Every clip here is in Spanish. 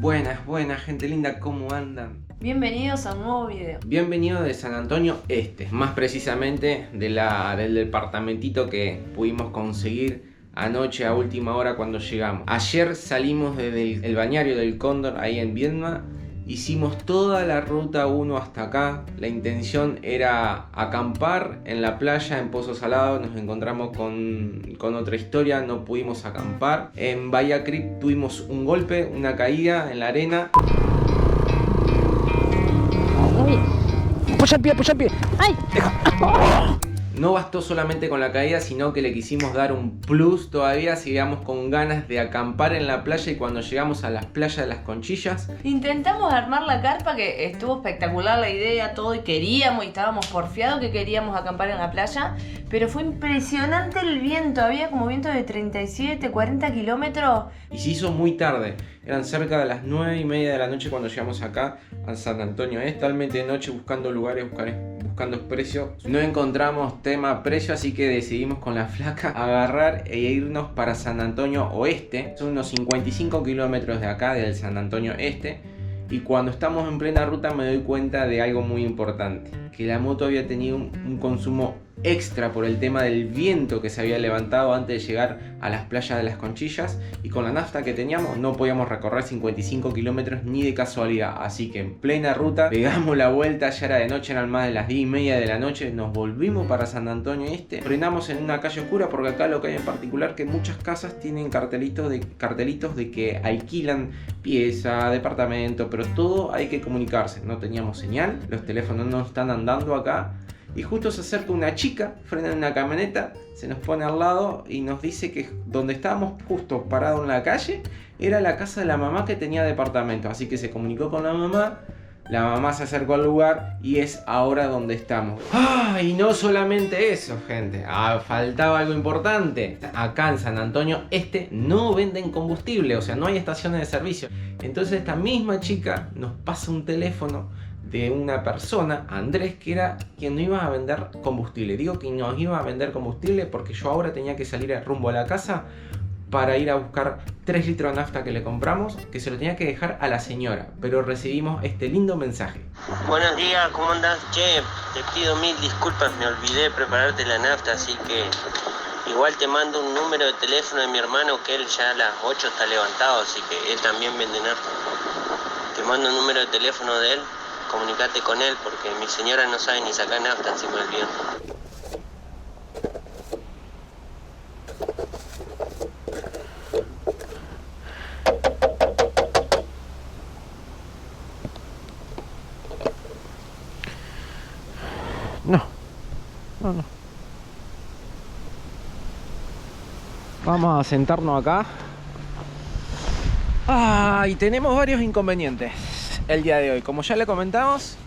Buenas, gente linda, ¿cómo andan? Bienvenidos a un nuevo video. Bienvenidos de San Antonio Este, más precisamente del departamentito que pudimos conseguir anoche a última hora cuando llegamos. Ayer salimos desde el balneario del Cóndor, ahí en Viedma. Hicimos toda la ruta 1 hasta acá. La intención era acampar en la playa en Pozo Salado. Nos encontramos con otra historia, no pudimos acampar. En Bahía Creek tuvimos un golpe, una caída en la arena. Pucha el pie. ¡Ay! Deja. No bastó solamente con la caída, sino que le quisimos dar un plus todavía. Sigamos con ganas de acampar en la playa y cuando llegamos a las playas de las Conchillas Intentamos armar la carpa, que estuvo espectacular la idea, todo, y estábamos porfiados que queríamos acampar en la playa, pero fue impresionante el viento, había como viento de 37, 40 kilómetros. y se hizo muy tarde. Eran cerca de las 9:30 de la noche cuando llegamos acá a San Antonio. Totalmente de noche buscando lugares, buscando precios. No encontramos tema precio, así que decidimos con la flaca agarrar e irnos para San Antonio Oeste. Son unos 55 kilómetros de acá, del San Antonio Este. Y cuando estamos en plena ruta me doy cuenta de algo muy importante. Que la moto había tenido un consumo extra por el tema del viento que se había levantado antes de llegar a las playas de las Conchillas, y con la nafta que teníamos no podíamos recorrer 55 kilómetros ni de casualidad, así que en plena ruta pegamos la vuelta. Ya era de noche, eran más de las 10:30 de la noche, nos volvimos para San Antonio Este, frenamos en una calle oscura porque acá lo que hay en particular que muchas casas tienen cartelitos de que alquilan pieza, departamento, pero todo hay que comunicarse. No teníamos señal, los teléfonos no están andando acá. Y justo se acerca una chica, frena en una camioneta, se nos pone al lado y nos dice que donde estábamos justo parados en la calle era la casa de la mamá que tenía departamento. Así que se comunicó con la mamá se acercó al lugar y es ahora donde estamos. Y no solamente eso, gente, faltaba algo importante. Acá en San Antonio Este no venden combustible, o sea, no hay estaciones de servicio. Entonces esta misma chica nos pasa un teléfono de una persona, Andrés, que era quien nos iba a vender combustible. Digo que nos iba a vender combustible porque yo ahora tenía que salir rumbo a la casa para ir a buscar 3 litros de nafta que le compramos, que se lo tenía que dejar a la señora, pero recibimos este lindo mensaje. Buenos días, ¿cómo andás? Che, te pido mil disculpas, me olvidé prepararte la nafta, así que igual te mando un número de teléfono de mi hermano, que él ya a las 8 está levantado, así que él también vende nafta. Te mando un número de teléfono de él. Comunicate con él porque mi señora no sabe ni sacar nafta, se me olvidó. No. Vamos a sentarnos acá. Y tenemos varios inconvenientes el día de hoy. Como ya le comentamos,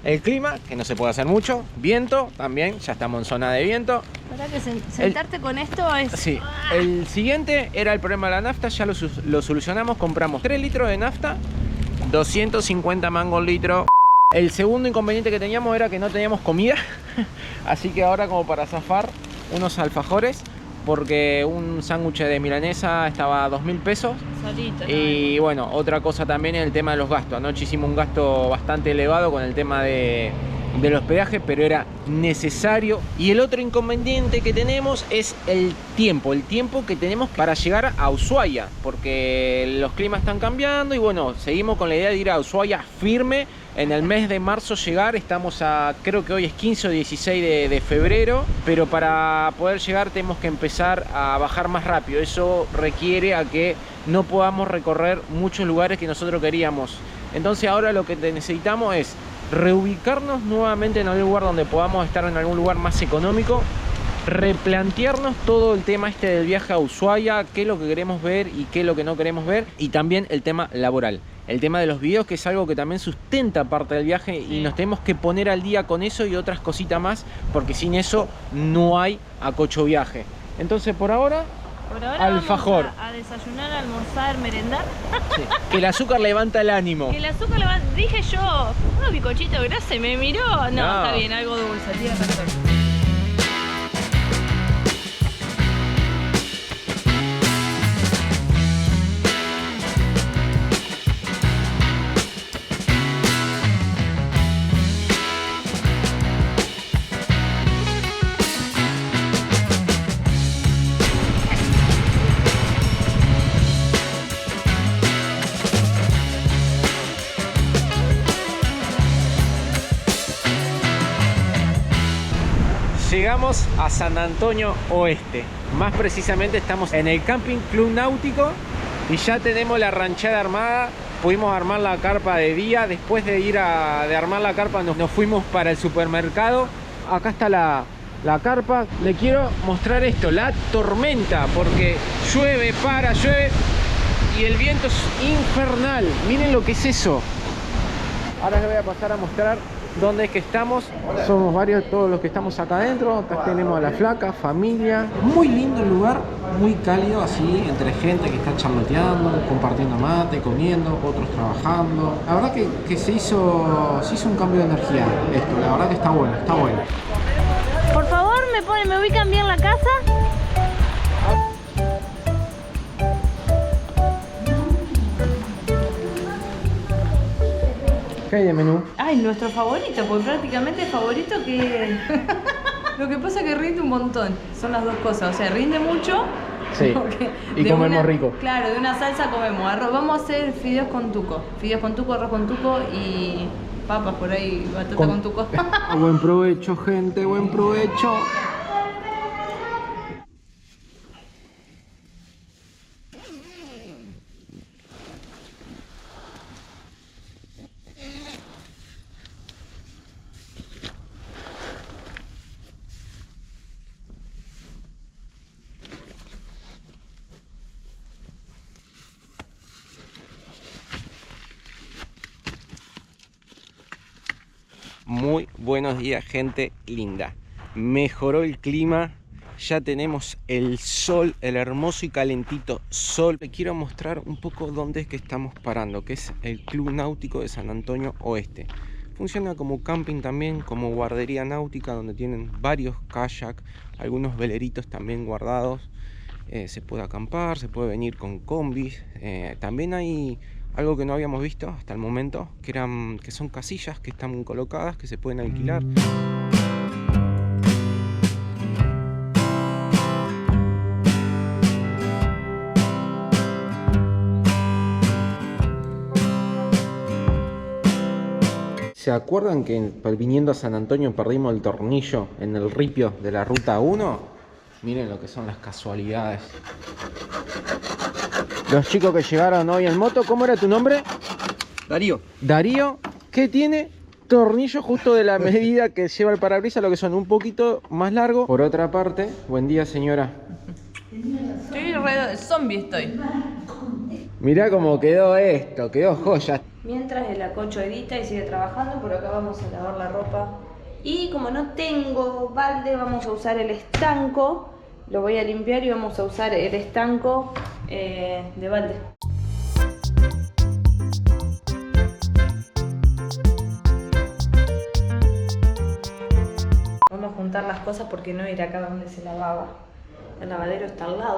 el clima, que no se puede hacer mucho. Viento, también, ya estamos en zona de viento. ¿Verdad que sentarte con esto es...? Sí, el siguiente era el problema de la nafta, ya lo solucionamos. Compramos 3 litros de nafta, 250 mangos litro. El segundo inconveniente que teníamos era que no teníamos comida. Así que ahora, como para zafar, unos alfajores, porque un sándwich de milanesa estaba a 2.000 pesos. Solito, Y bueno, otra cosa también es el tema de los gastos. Anoche hicimos un gasto bastante elevado con el tema del hospedaje, pero era necesario. Y el otro inconveniente que tenemos es el tiempo que tenemos para llegar a Ushuaia, porque los climas están cambiando y bueno, seguimos con la idea de ir a Ushuaia firme. En el mes de marzo llegar, estamos creo que hoy es 15 o 16 de febrero, pero para poder llegar tenemos que empezar a bajar más rápido. Eso requiere a que no podamos recorrer muchos lugares que nosotros queríamos. Entonces ahora lo que necesitamos es reubicarnos nuevamente en algún lugar donde podamos estar en algún lugar más económico, replantearnos todo el tema del viaje a Ushuaia, qué es lo que queremos ver y qué es lo que no queremos ver, y también el tema laboral. El tema de los videos, que es algo que también sustenta parte del viaje, y nos tenemos que poner al día con eso y otras cositas más, porque sin eso no hay acocho viaje. Entonces por ahora alfajor. Vamos a desayunar, almorzar, merendar. Sí, que el azúcar levanta el ánimo. Que el azúcar levanta... Dije yo, unos bizcochitos de grasa, y me miró. No, está bien, algo dulce, tiene razón. Llegamos a San Antonio Oeste. Más precisamente estamos en el Camping Club Náutico y ya tenemos la ranchada armada. Pudimos armar la carpa de día. Después de armar la carpa nos fuimos para el supermercado. Acá está la carpa. Le quiero mostrar esto, la tormenta, porque llueve y el viento es infernal. Miren lo que es eso. Ahora les voy a pasar a mostrar dónde es que estamos. Somos varios, todos los que estamos acá adentro. Acá tenemos a la flaca, familia. Muy lindo el lugar, muy cálido, así, entre gente que está charloteando, compartiendo mate, comiendo, otros trabajando. La verdad que se hizo un cambio de energía esto. La verdad que está bueno, está bueno. Por favor, me ubican bien la casa. ¿Qué hay de menú? Ay, nuestro favorito, porque prácticamente el favorito que... Lo que pasa es que rinde un montón. Son las dos cosas, o sea, rinde mucho. Sí, y comemos rico. Claro, de una salsa comemos arroz. Vamos a hacer fideos con tuco. Fideos con tuco, arroz con tuco y papas por ahí, batata con tuco. Buen provecho, gente, buen provecho. Muy buenos días, gente linda. Mejoró el clima, ya tenemos el sol, el hermoso y calentito sol. Les quiero mostrar un poco dónde es que estamos parando, que es el Club Náutico de San Antonio Oeste. Funciona como camping también, como guardería náutica, donde tienen varios kayak, algunos veleritos también guardados. Se puede acampar, se puede venir con combis. También hay algo que no habíamos visto hasta el momento, que son casillas que están colocadas, que se pueden alquilar. ¿Se acuerdan que viniendo a San Antonio perdimos el tornillo en el ripio de la ruta 1? Miren lo que son las casualidades. Los chicos que llegaron hoy en moto, ¿cómo era tu nombre? Darío. Darío, ¿qué tiene? Tornillo justo de la medida que lleva el parabrisas, lo que son un poquito más largo. Por otra parte, buen día, señora. Estoy re zombie estoy. Mirá cómo quedó esto, quedó joya. Mientras el acocho edita y sigue trabajando, por acá vamos a lavar la ropa. Y como no tengo balde, vamos a usar el estanco. Lo voy a limpiar y vamos a usar el estanco de balde. Vamos a juntar las cosas porque no ir acá donde se lavaba. El lavadero está al lado.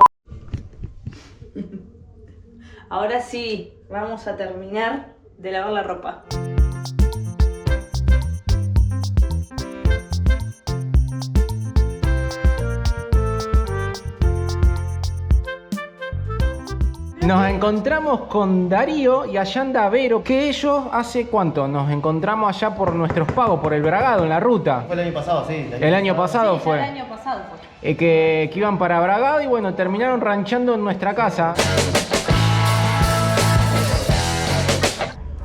Ahora sí, vamos a terminar de lavar la ropa. Nos encontramos con Darío y allá anda Vero, que ellos hace cuánto nos encontramos allá por nuestros pagos, por el Bragado, en la ruta. Fue el año pasado, sí. El año pasado Sí, fue. el año pasado fue. Que iban para Bragado y bueno, terminaron ranchando en nuestra casa.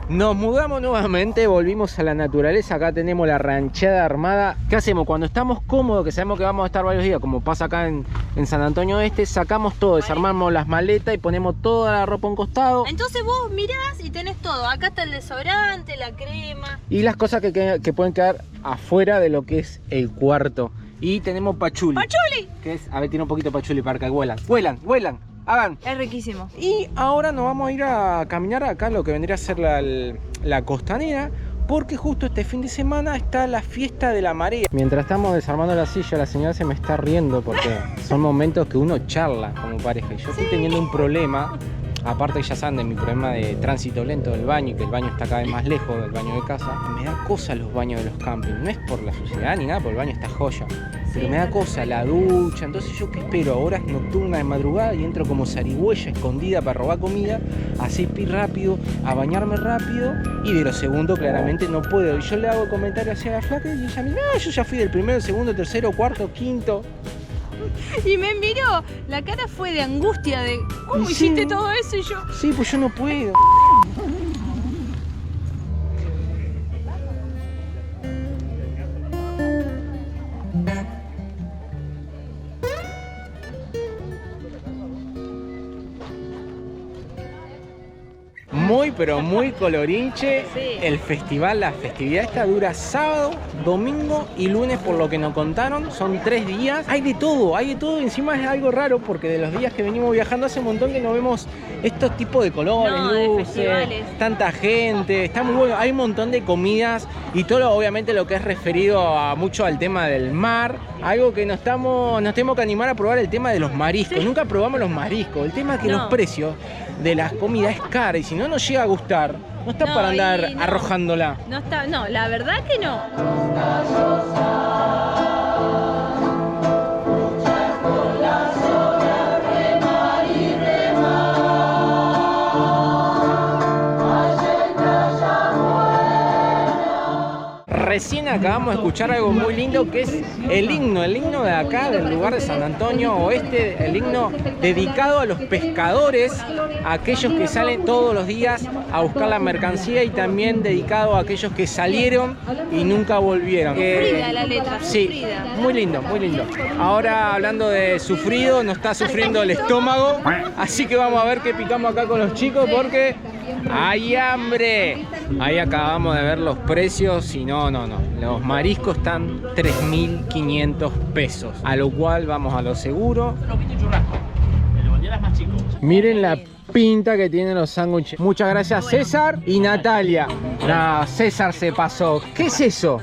Nos mudamos nuevamente, volvimos a la naturaleza. Acá tenemos la ranchada armada. ¿Qué hacemos? Cuando estamos cómodos, que sabemos que vamos a estar varios días, como pasa acá en San Antonio Este, sacamos todo, desarmamos las maletas y ponemos toda la ropa a un costado. Entonces vos mirás y tenés todo. Acá está el desodorante, la crema. Y las cosas que pueden quedar afuera de lo que es el cuarto. Y tenemos pachuli. ¡Pachuli! Que es, a ver, tiene un poquito de pachuli para que vuelan. Vuelan. Hagan. Es riquísimo. Y ahora nos vamos a ir a caminar acá, lo que vendría a ser la costanera, porque justo este fin de semana está la fiesta de la marea. Mientras estamos desarmando la silla, la señora se me está riendo porque son momentos que uno charla como pareja. Y yo estoy teniendo un problema aparte ya saben de mi problema de tránsito lento del baño y que el baño está cada vez más lejos del baño de casa, me da cosa los baños de los campings. No es por la suciedad ni nada, porque el baño está joya. Pero me da cosa la ducha, entonces yo qué espero, a horas nocturnas de madrugada y entro como zarigüeya escondida para robar comida, a hacer pi rápido, a bañarme rápido y de lo segundo claramente no puedo. Y yo le hago comentarios hacia la flaca y ella me dice, no, yo ya fui del primero, segundo, tercero, cuarto, quinto. Y me miró, la cara fue de angustia, de ¿cómo Y hiciste sí. todo eso? Y yo, Sí, pues yo no puedo. Muy, pero muy colorinche. Sí. El festival, la festividad esta dura sábado, domingo y lunes, por lo que nos contaron. Son 3 días. Hay de todo, hay de todo. Encima es algo raro porque de los días que venimos viajando hace un montón que no vemos estos tipos de colores, No, de luces, festivales. tanta gente. Está muy bueno. Hay un montón de comidas y todo, obviamente, lo que es referido a mucho al tema del mar. Algo que nos tenemos que animar a probar el tema de los mariscos. Sí. Nunca probamos los mariscos. El tema es que No. los precios de las comidas es cara y si no nos llega a gustar, no está No, para andar y no. arrojándola. no está, no, la verdad que no. Recién acabamos de escuchar algo muy lindo que es el himno de acá, del lugar de San Antonio Oeste, el himno dedicado a los pescadores, a aquellos que salen todos los días a buscar la mercancía y también dedicado a aquellos que salieron y nunca volvieron. Sufrida la letra, Sí, sufrida. muy lindo, muy lindo. Ahora hablando de sufrido, nos está sufriendo el estómago, así que vamos a ver qué picamos acá con los chicos porque ¡hay hambre! Ahí acabamos de ver los precios y no. Los mariscos están 3.500 pesos. A lo cual vamos a lo seguro. Miren la pinta que tienen los sándwiches. Muchas gracias César y Natalia. No, César se pasó. ¿Qué es eso?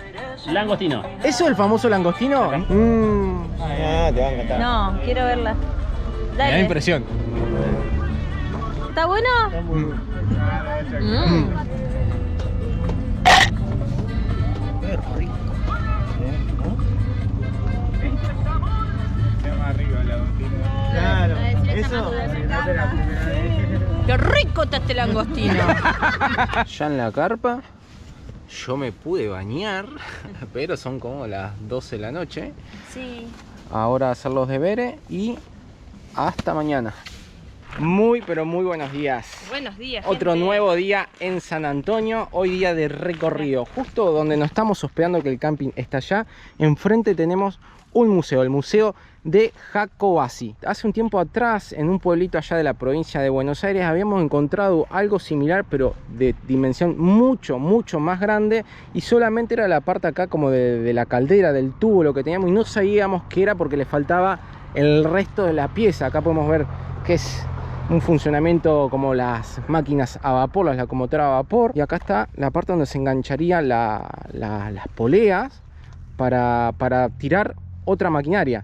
Langostino. ¿Eso es el famoso langostino? Ah, te va a encantar. No, quiero verla. Me da Dale. impresión. ¿Está bueno? Qué rico. Claro, eso. ¡Qué rico está este langostino! Ya en la carpa yo me pude bañar, pero son como las 12 de la noche. Sí. Ahora hacer los deberes y hasta mañana. Muy, pero muy buenos días. Buenos días. Otro gente. nuevo día en San Antonio, hoy día de recorrido. Justo donde nos estamos hospedando, que el camping está allá, enfrente tenemos un museo, el Museo de Jacobasi. Hace un tiempo atrás, en un pueblito allá de la provincia de Buenos Aires, habíamos encontrado algo similar, pero de dimensión mucho más grande, y solamente era la parte acá como de la caldera, del tubo, lo que teníamos, y no sabíamos qué era porque le faltaba el resto de la pieza. Acá podemos ver que es un funcionamiento como las máquinas a vapor, las locomotoras a vapor, y acá está la parte donde se engancharían las poleas para tirar otra maquinaria,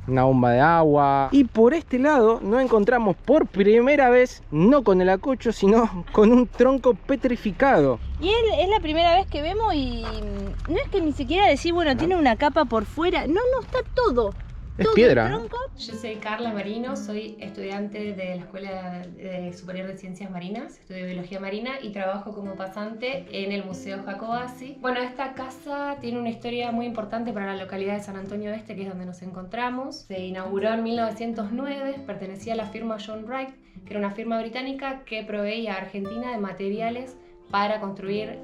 una bomba de agua. Y por este lado nos encontramos por primera vez, no con el acocho, sino con un tronco petrificado. Y es la primera vez que vemos y no es que ni siquiera decir, bueno, tiene una capa por fuera. No, está todo. Es todo piedra. el tronco. Yo soy Carla Marino, soy estudiante de la Escuela Superior de Ciencias Marinas, estudio Biología Marina y trabajo como pasante en el Museo Jacobasi. Bueno, esta casa tiene una historia muy importante para la localidad de San Antonio Este, que es donde nos encontramos. Se inauguró en 1909, pertenecía a la firma John Wright, que era una firma británica que proveía a Argentina de materiales para construir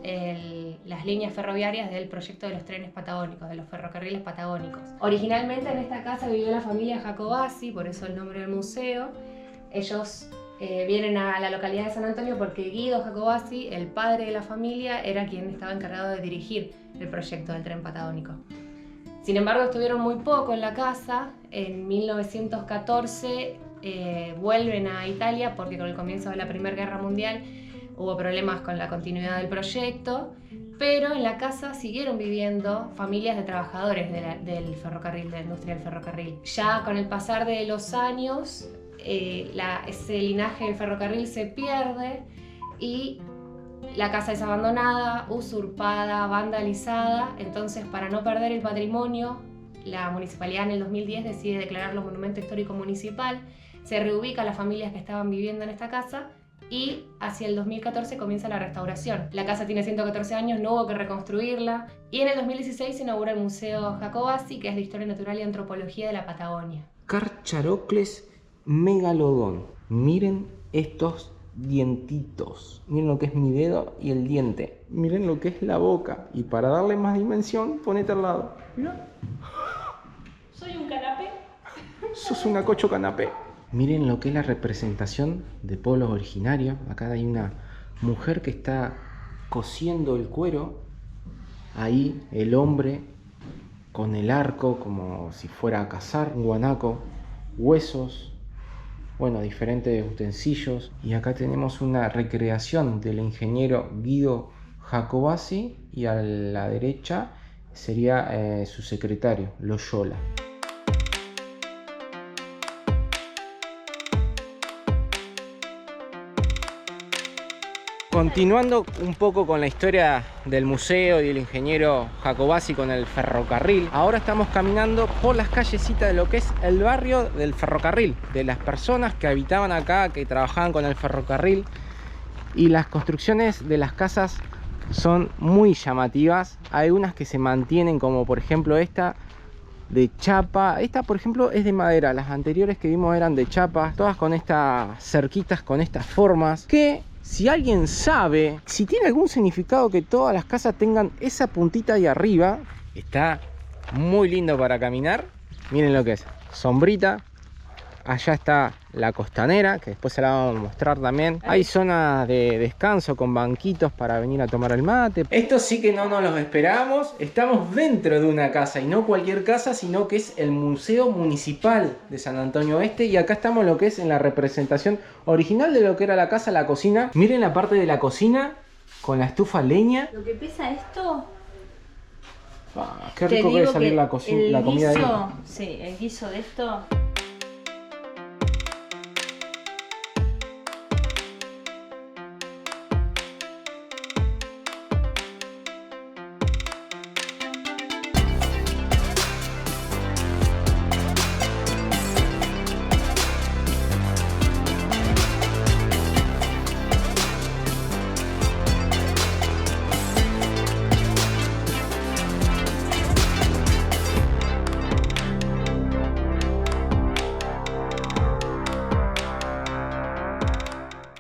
las líneas ferroviarias del proyecto de los trenes patagónicos, de los ferrocarriles patagónicos. Originalmente en esta casa vivió la familia Jacobasi, por eso el nombre del museo. Ellos vienen a la localidad de San Antonio porque Guido Jacobasi, el padre de la familia, era quien estaba encargado de dirigir el proyecto del tren patagónico. Sin embargo, estuvieron muy poco en la casa. En 1914 vuelven a Italia porque con el comienzo de la Primera Guerra Mundial hubo problemas con la continuidad del proyecto, pero en la casa siguieron viviendo familias de trabajadores del ferrocarril, de la industria del ferrocarril. Ya con el pasar de los años, ese linaje del ferrocarril se pierde y la casa es abandonada, usurpada, vandalizada. Entonces, para no perder el patrimonio, la municipalidad en el 2010 decide declararlo monumento histórico municipal. Se reubica a las familias que estaban viviendo en esta casa y hacia el 2014 comienza la restauración. La casa tiene 114 años, no hubo que reconstruirla. Y en el 2016 se inaugura el Museo Jacobasi, que es de Historia Natural y Antropología de la Patagonia. Carcharocles megalodon. Miren estos dientitos. Miren lo que es mi dedo y el diente. Miren lo que es la boca. Y para darle más dimensión, ponete al lado. Mirá. Soy un canapé. Sos una cocho canapé. Miren lo que es la representación de pueblos originarios. Acá hay una mujer que está cosiendo el cuero. Ahí el hombre con el arco como si fuera a cazar. Un guanaco, huesos, bueno, diferentes utensilios. Y acá tenemos una recreación del ingeniero Guido Jacobasi. Y a la derecha sería su secretario, Loyola. Continuando un poco con la historia del museo y del ingeniero Jacobasi con el ferrocarril, ahora estamos caminando por las callecitas de lo que es el barrio del ferrocarril, de las personas que habitaban acá, que trabajaban con el ferrocarril, y las construcciones de las casas son muy llamativas. Hay unas que se mantienen, como por ejemplo esta de chapa. Esta por ejemplo es de madera, las anteriores que vimos eran de chapa, todas con estas cerquitas, con estas formas, que si alguien sabe si tiene algún significado que todas las casas tengan esa puntita ahí arriba, está muy lindo para caminar. Miren lo que es, sombrita. Allá está la costanera, que después se la vamos a mostrar también. Hay zonas de descanso con banquitos para venir a tomar el mate. Esto sí que no nos los esperábamos. Estamos dentro de una casa, y no cualquier casa, sino que es el Museo Municipal de San Antonio Oeste. Y acá estamos lo que es en la representación original de lo que era la casa, la cocina. Miren la parte de la cocina con la estufa a leña. Lo que pesa esto... Qué rico que debe salir la comida de ahí. Sí, el guiso de esto...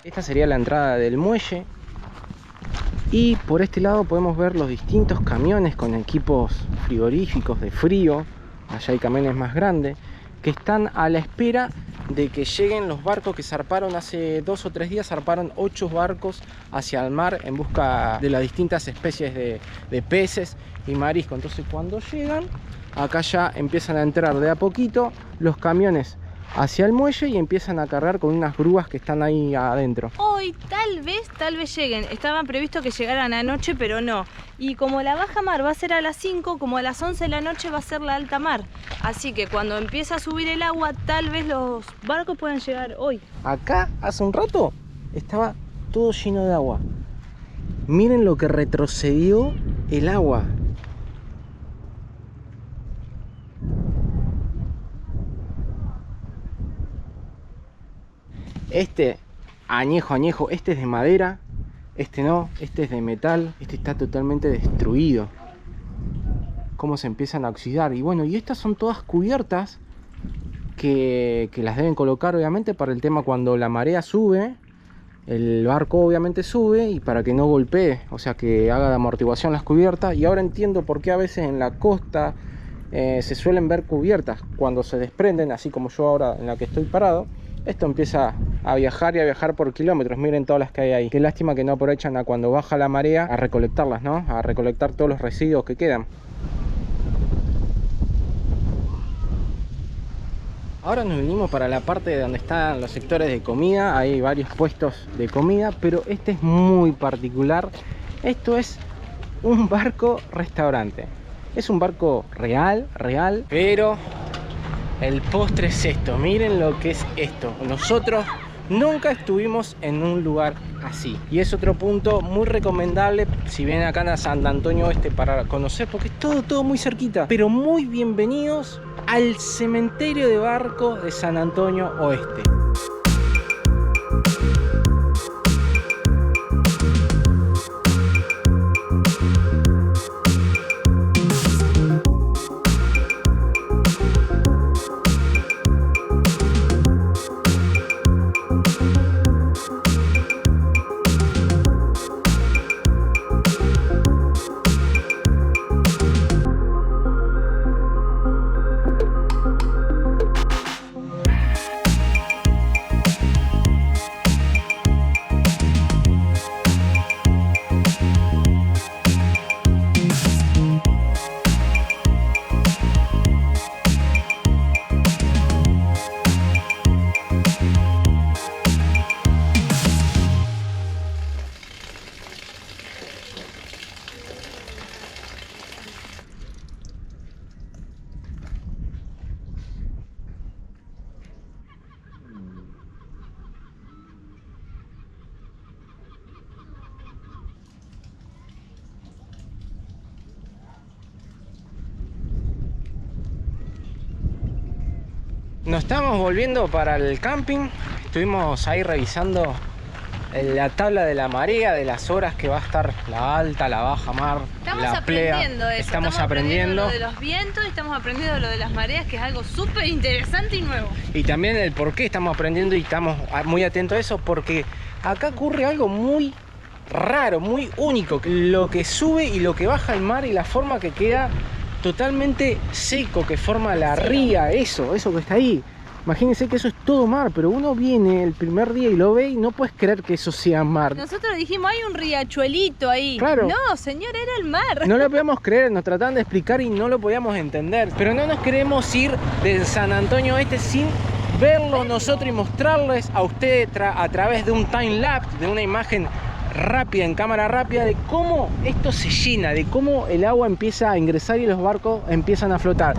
Esta sería la entrada del muelle. Y por este lado podemos ver los distintos camiones con equipos frigoríficos de frío. Allá hay camiones más grandes que están a la espera de que lleguen los barcos que zarparon hace 2 o 3 días. Zarparon 8 barcos hacia el mar en busca de las distintas especies de peces y marisco. Entonces cuando llegan, acá ya empiezan a entrar de a poquito los camiones hacia el muelle y empiezan a cargar con unas grúas que están ahí adentro. Hoy tal vez lleguen. Estaban previsto que llegaran anoche, pero no. Y como la baja mar va a ser a las 5, como a las 11 de la noche va a ser la alta mar. Así que cuando empieza a subir el agua, tal vez los barcos puedan llegar hoy. Acá hace un rato estaba todo lleno de agua. Miren lo que retrocedió el agua. Este añejo, este es de madera, este no, este es de metal, este está totalmente destruido. Cómo se empiezan a oxidar. Y bueno, y estas son todas cubiertas que las deben colocar obviamente para el tema cuando la marea sube. El barco obviamente sube y para que no golpee, o sea que haga de amortiguación las cubiertas. Y ahora entiendo por qué a veces en la costa se suelen ver cubiertas cuando se desprenden, así como yo ahora en la que estoy parado. Esto empieza a viajar y a viajar por kilómetros. Miren todas las que hay ahí. Qué lástima que no aprovechan a cuando baja la marea a recolectarlas, ¿no? A recolectar todos los residuos que quedan. Ahora nos vinimos para la parte de donde están los sectores de comida. Hay varios puestos de comida, pero este es muy particular. Esto es un barco restaurante. Es un barco real, pero El postre es esto, miren lo que es esto. Nosotros nunca estuvimos en un lugar así. Y es otro punto muy recomendable si vienen acá a San Antonio Oeste para conocer, porque es todo muy cerquita. Pero muy bienvenidos al cementerio de barcos de San Antonio Oeste. Nos estamos volviendo para el camping. Estuvimos ahí revisando la tabla de la marea, de las horas que va a estar la alta, la baja mar, la plea. Estamos aprendiendo lo de los vientos y estamos aprendiendo lo de las mareas, que es algo súper interesante y nuevo. Y también el por qué estamos aprendiendo y estamos muy atentos a eso, porque acá ocurre algo muy raro, muy único. Lo que sube y lo que baja el mar y la forma que queda totalmente seco, que forma la ría, eso que está ahí. Imagínense que eso es todo mar, pero uno viene el primer día y lo ve y no puedes creer que eso sea mar. Nosotros dijimos, hay un riachuelito ahí. Claro. No, señor, era el mar. No lo podíamos creer, nos trataban de explicar y no lo podíamos entender. Pero no nos queremos ir de San Antonio Oeste sin verlo nosotros y mostrarles a ustedes a través de un time lapse, de una imagen rápida, en cámara rápida, de cómo esto se llena, de cómo el agua empieza a ingresar y los barcos empiezan a flotar.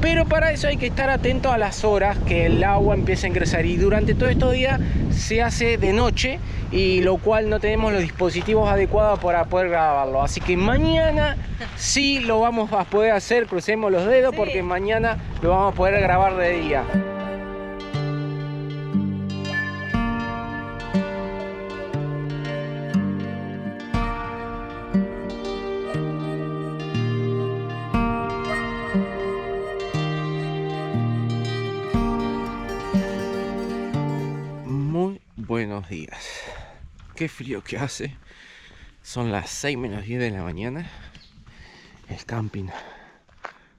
Pero para eso hay que estar atento a las horas que el agua empieza a ingresar, y durante todos estos días se hace de noche, y lo cual no tenemos los dispositivos adecuados para poder grabarlo. Así que mañana sí lo vamos a poder hacer, crucemos los dedos, sí, porque mañana lo vamos a poder grabar de día. Buenos días. Qué frío que hace. Son las 6 menos 10 de la mañana. El camping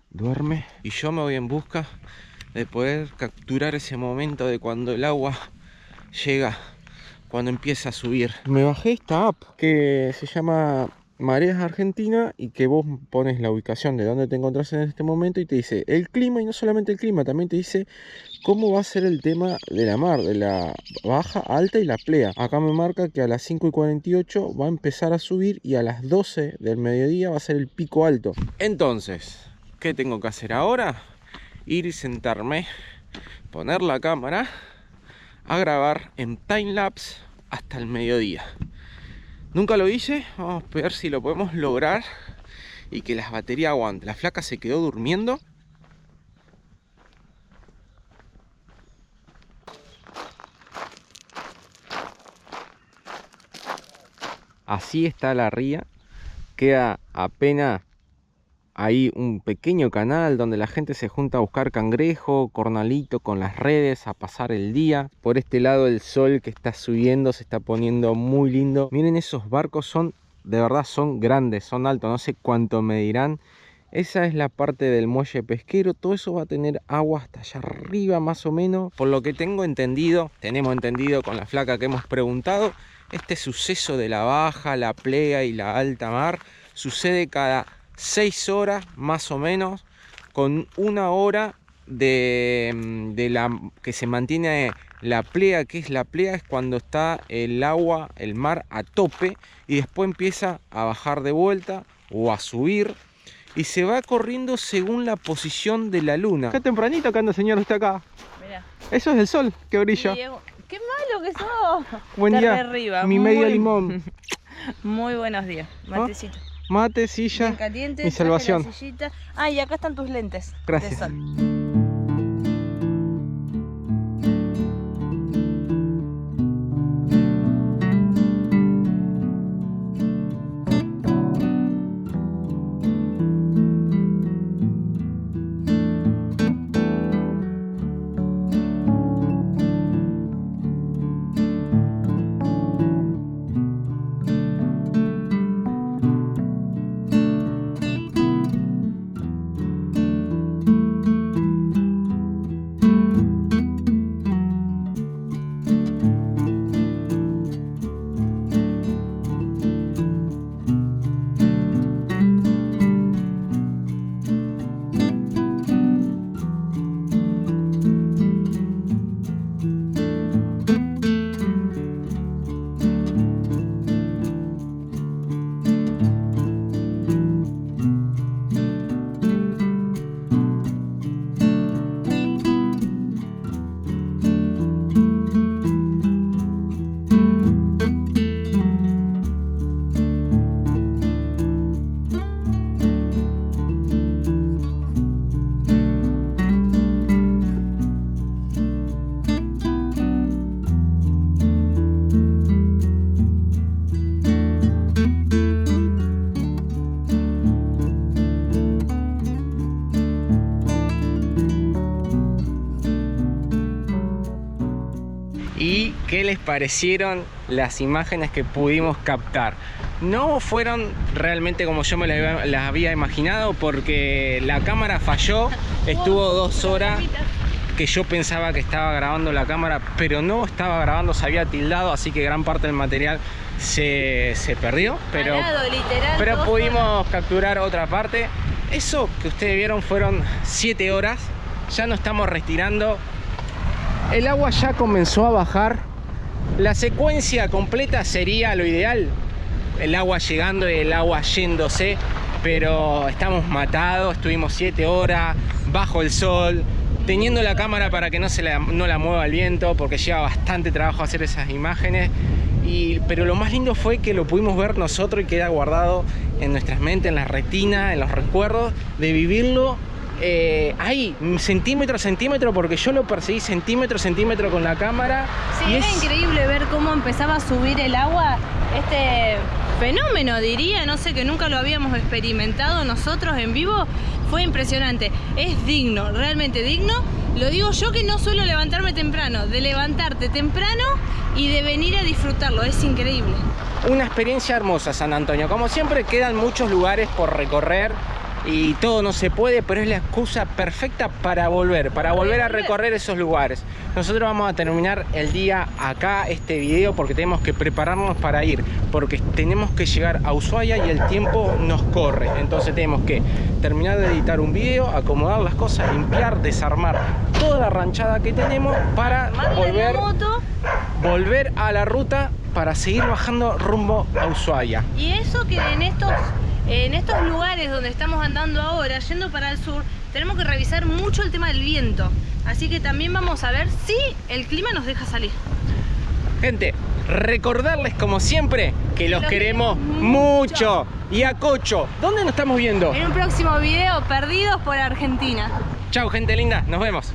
duerme y yo me voy en busca de poder capturar ese momento de cuando el agua llega, cuando empieza a subir. Me bajé esta app que se llama Mareas Argentina, y que vos pones la ubicación de donde te encontrás en este momento y te dice el clima, y no solamente el clima, también te dice cómo va a ser el tema de la mar, de la baja, alta y la plea. Acá me marca que a las 5:48 va a empezar a subir y a las 12 del mediodía va a ser el pico alto. Entonces, ¿qué tengo que hacer ahora? Ir y sentarme, poner la cámara a grabar en timelapse hasta el mediodía. Nunca lo hice, vamos a ver si lo podemos lograr y que las baterías aguanten. La flaca se quedó durmiendo. Así está la ría, queda apenas ahí un pequeño canal donde la gente se junta a buscar cangrejo, cornalito con las redes, a pasar el día. Por este lado el sol que está subiendo se está poniendo muy lindo. Miren, esos barcos son, de verdad son grandes, son altos, no sé cuánto medirán. Esa es la parte del muelle pesquero, todo eso va a tener agua hasta allá arriba más o menos. Por lo que tenemos entendido con la flaca que hemos preguntado, este suceso de la baja, la plea y la alta mar sucede cada 6 horas más o menos, con 1 hora de la que se mantiene la plea. ¿Qué es la plea? Es cuando está el agua, el mar a tope, y después empieza a bajar de vuelta o a subir, y se va corriendo según la posición de la luna. Qué tempranito que anda, señor, usted acá. Mirá. Eso es el sol que brilla. Diego, qué malo que sos. Buen Está día. re arriba. Mi medio limón. Muy buenos días. Matecito. Mate, silla, Bien caliente, mi traje salvación. la sillita. Ah, y acá están tus lentes. Gracias. De sol. ¿Y qué les parecieron las imágenes que pudimos captar? No fueron realmente como yo me las había imaginado, porque la cámara falló, estuvo 2 horas que yo pensaba que estaba grabando la cámara, pero no estaba grabando, se había tildado, así que gran parte del material se perdió, pero pudimos capturar otra parte. Eso que ustedes vieron fueron 7 horas, ya nos estamos retirando. El agua ya comenzó a bajar. La secuencia completa sería lo ideal, el agua llegando y el agua yéndose, pero estamos matados. Estuvimos 7 horas bajo el sol, teniendo la cámara para que no la mueva el viento, porque lleva bastante trabajo hacer esas imágenes. Pero lo más lindo fue que lo pudimos ver nosotros y queda guardado en nuestras mentes, en la retina, en los recuerdos de vivirlo. Ahí, centímetro a centímetro, porque yo lo perseguí centímetro a centímetro con la cámara. Sí, era increíble ver cómo empezaba a subir el agua, este fenómeno, diría, no sé, que nunca lo habíamos experimentado nosotros en vivo. Fue impresionante, es digno, realmente digno. Lo digo yo, que no suelo levantarme temprano, de levantarte temprano y de venir a disfrutarlo, es increíble. Una experiencia hermosa, San Antonio. Como siempre, quedan muchos lugares por recorrer y todo no se puede, pero es la excusa perfecta para volver a recorrer esos lugares. Nosotros vamos a terminar el día acá, este video, porque tenemos que prepararnos para ir, porque tenemos que llegar a Ushuaia y el tiempo nos corre. Entonces tenemos que terminar de editar un video, acomodar las cosas, limpiar, desarmar toda la ranchada que tenemos para volver a la ruta para seguir bajando rumbo a Ushuaia. Y eso que en estos lugares donde estamos andando ahora, yendo para el sur, tenemos que revisar mucho el tema del viento. Así que también vamos a ver si el clima nos deja salir. Gente, recordarles como siempre que los queremos mucho. Y a Cocho, ¿dónde nos estamos viendo? En un próximo video, Perdidos por Argentina. Chau, gente linda, nos vemos.